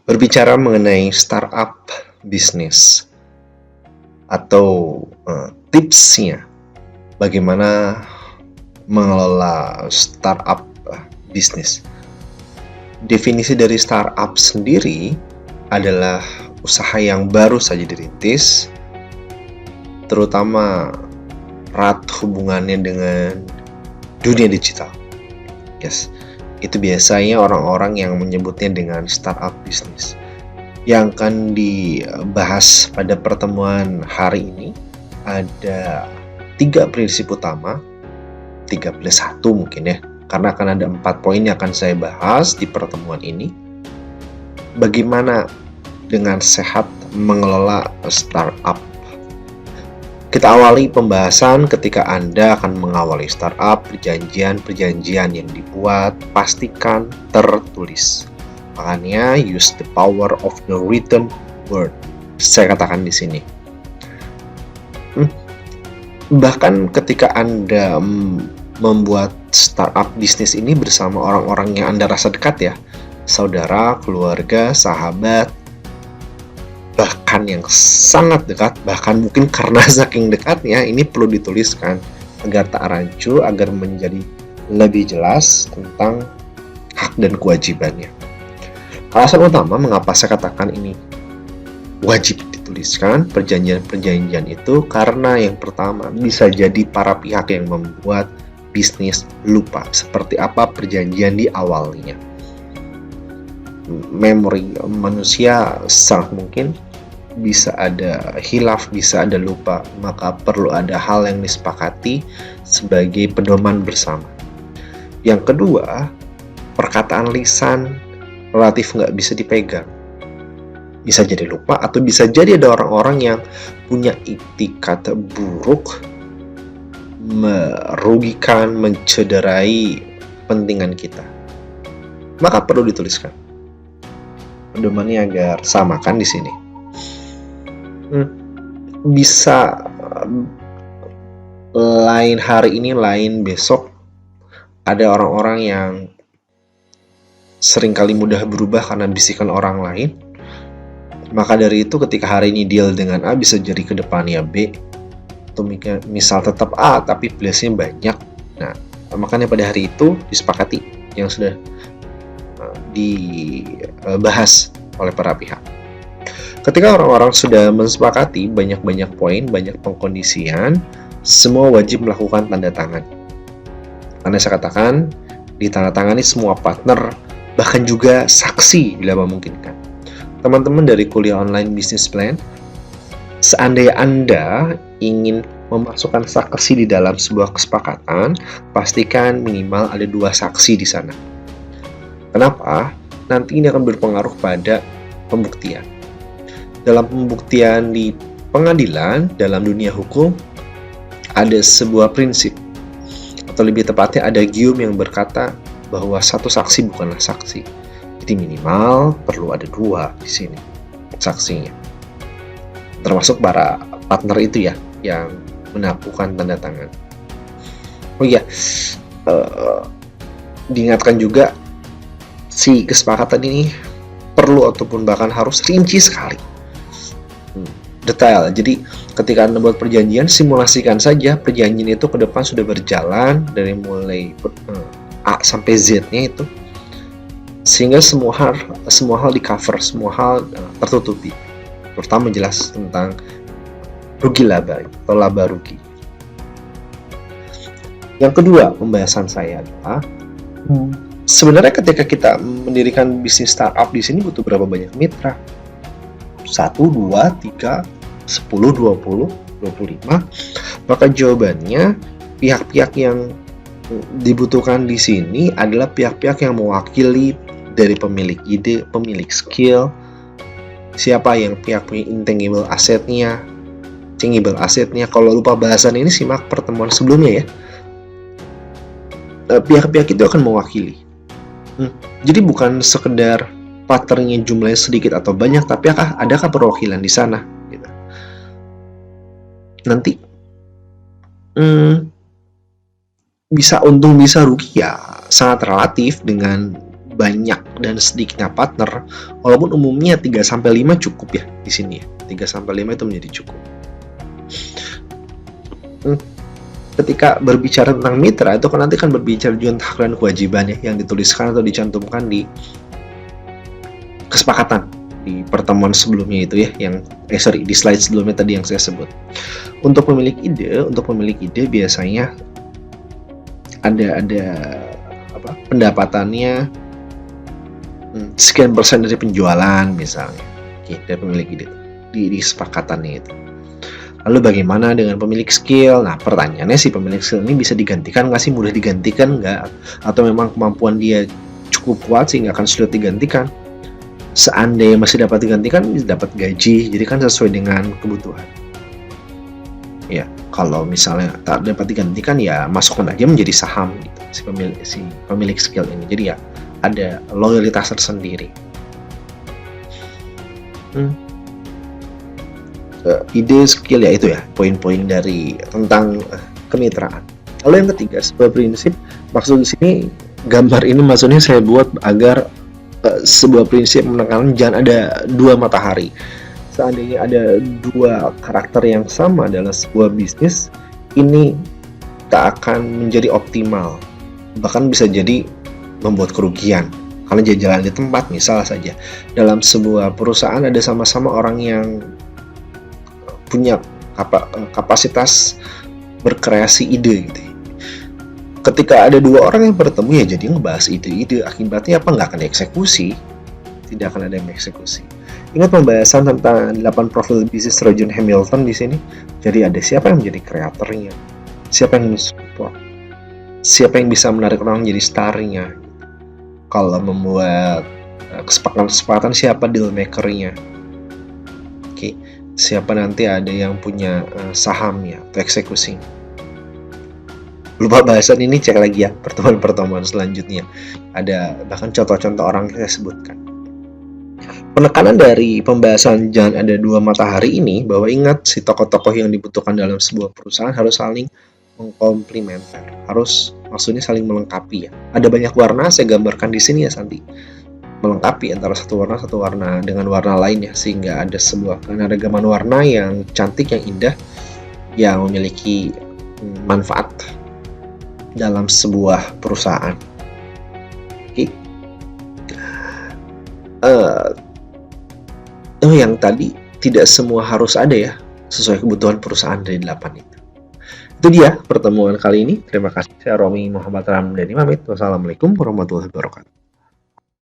Berbicara mengenai startup bisnis atau tipsnya bagaimana mengelola startup bisnis. Definisi dari startup sendiri adalah usaha yang baru saja dirintis, terutama erat hubungannya dengan dunia digital. Yes, itu biasanya orang-orang yang menyebutnya dengan startup bisnis. Yang akan dibahas pada pertemuan hari ini ada 3 prinsip utama, 3+1 mungkin ya, karena akan ada 4 poin yang akan saya bahas di pertemuan ini. Bagaimana dengan sehat mengelola startup. Kita awali pembahasan ketika Anda akan mengawali startup, perjanjian yang dibuat, pastikan tertulis. Makanya use the power of the written word. Saya katakan di sini. Bahkan ketika Anda membuat startup bisnis ini bersama orang-orang yang Anda rasa dekat ya, saudara, keluarga, sahabat, bahkan yang sangat dekat, bahkan mungkin karena saking dekatnya, ini perlu dituliskan agar tak rancu, agar menjadi lebih jelas tentang hak dan kewajibannya. Alasan utama mengapa saya katakan ini wajib dituliskan perjanjian itu karena yang pertama, bisa jadi para pihak yang membuat bisnis lupa seperti apa perjanjian di awalnya. Memori manusia sangat mungkin bisa ada khilaf, bisa ada lupa, maka perlu ada hal yang disepakati sebagai pedoman bersama. Yang kedua, perkataan lisan relatif nggak bisa dipegang. Bisa jadi lupa atau bisa jadi ada orang-orang yang punya itikat buruk, merugikan, mencederai kepentingan kita. Maka perlu dituliskan. Pedomannya agar samakan di sini. Bisa lain hari ini, lain besok. Ada orang-orang yang seringkali mudah berubah karena bisikan orang lain. Maka dari itu ketika hari ini deal dengan A, bisa jadi ke depannya B. Atau misal tetap A tapi plusnya banyak. Nah, makanya pada hari itu disepakati yang sudah dibahas oleh para pihak. Ketika orang-orang sudah mensepakati banyak-banyak poin, banyak pengkondisian, semua wajib melakukan tanda tangan. Karena saya katakan, ditandatangani semua partner, bahkan juga saksi bila memungkinkan. Teman-teman dari kuliah online Business Plan, seandainya Anda ingin memasukkan saksi di dalam sebuah kesepakatan, pastikan minimal ada 2 saksi di sana. Kenapa? Nanti ini akan berpengaruh pada pembuktian. Dalam pembuktian di pengadilan, dalam dunia hukum, ada sebuah prinsip, atau lebih tepatnya ada gium yang berkata bahwa satu saksi bukanlah saksi. Jadi minimal perlu ada 2 di sini saksinya. Termasuk para partner itu ya, yang melakukan tanda tangan. Oh iya, diingatkan juga si kesepakatan ini perlu ataupun bahkan harus rinci sekali. Detail. Jadi ketika Anda buat perjanjian, simulasikan saja perjanjian itu ke depan sudah berjalan dari mulai A sampai Z-nya itu, sehingga semua hal di cover, semua hal tertutupi, terutama jelas tentang rugi laba atau laba rugi. Yang kedua pembahasan saya adalah sebenarnya ketika kita mendirikan bisnis startup di sini butuh berapa banyak mitra? 1, 2, 3, 10, 20, 25. Maka jawabannya pihak-pihak yang dibutuhkan di sini adalah pihak-pihak yang mewakili dari pemilik ide, pemilik skill, siapa yang pihak punya intangible asetnya, tangible asetnya. Kalau lupa bahasan ini simak pertemuan sebelumnya ya. Pihak-pihak itu akan mewakili. Jadi bukan sekedar partnernya jumlahnya sedikit atau banyak, tapi adakah perwakilan di sana? Gitu. Nanti bisa untung bisa rugi ya sangat relatif dengan banyaknya dan sedikitnya partner, walaupun umumnya 3-5 cukup ya di sini ya. 3-5 itu menjadi cukup. Ketika berbicara tentang mitra, itu kan nanti kan berbicara juga tentang hak dan kewajiban ya, yang dituliskan atau dicantumkan di kesepakatan di pertemuan sebelumnya itu ya, di slide sebelumnya tadi yang saya sebut. Untuk pemilik ide biasanya ada pendapatannya sekian persen dari penjualan misalnya, dari pemilik ide di kesepakatannya itu. Lalu bagaimana dengan pemilik skill? Nah, pertanyaannya si pemilik skill ini bisa digantikan nggak sih? Mudah digantikan nggak? Atau memang kemampuan dia cukup kuat sehingga akan sulit digantikan? Seandainya masih dapat digantikan, bisa dapat gaji. Jadi kan sesuai dengan kebutuhan. Ya, kalau misalnya tak dapat digantikan, ya masukkan aja menjadi saham gitu, si pemilik skill ini. Jadi ya ada loyalitas tersendiri. Ide, skill, ya itu ya poin-poin dari tentang kemitraan. Lalu yang ketiga, sebuah prinsip. Maksud di sini gambar ini maksudnya saya buat agar sebuah prinsip menekankan jangan ada dua matahari. Seandainya ada dua karakter yang sama dalam sebuah bisnis, ini tak akan menjadi optimal, bahkan bisa jadi membuat kerugian karena jalan di tempat. Misal saja dalam sebuah perusahaan ada sama-sama orang yang punya kapasitas berkreasi ide gitu. Ketika ada dua orang yang bertemu, ya jadi ngebahas ide-ide, akibatnya apa? Nggak akan dieksekusi, tidak akan ada yang eksekusi. Ingat pembahasan tentang 8 profil bisnis Roger Hamilton di sini. Jadi ada siapa yang menjadi kreatornya, siapa yang mensupport, siapa yang bisa menarik orang menjadi starnya. Kalau membuat kesepakatan, siapa deal makernya. Oke. Siapa nanti ada yang punya sahamnya atau eksekusi. Lupa bahasan ini, cek lagi ya pertemuan-pertemuan selanjutnya. Ada bahkan contoh-contoh orang yang saya sebutkan. Penekanan dari pembahasan jangan ada dua matahari ini, bahwa ingat si tokoh-tokoh yang dibutuhkan dalam sebuah perusahaan harus saling mengkomplementer, maksudnya saling melengkapi ya. Ada banyak warna saya gambarkan di sini ya Santi, melengkapi antara satu warna dengan warna lain ya, sehingga ada sebuah keanekaragaman warna yang cantik, yang indah, yang memiliki manfaat dalam sebuah perusahaan. Oke. Yang tadi tidak semua harus ada ya, sesuai kebutuhan perusahaan dari 8 itu. Itu dia pertemuan kali ini. Terima kasih. Saya Romi Muhammad Ramdhani pamit. Wassalamualaikum warahmatullahi wabarakatuh.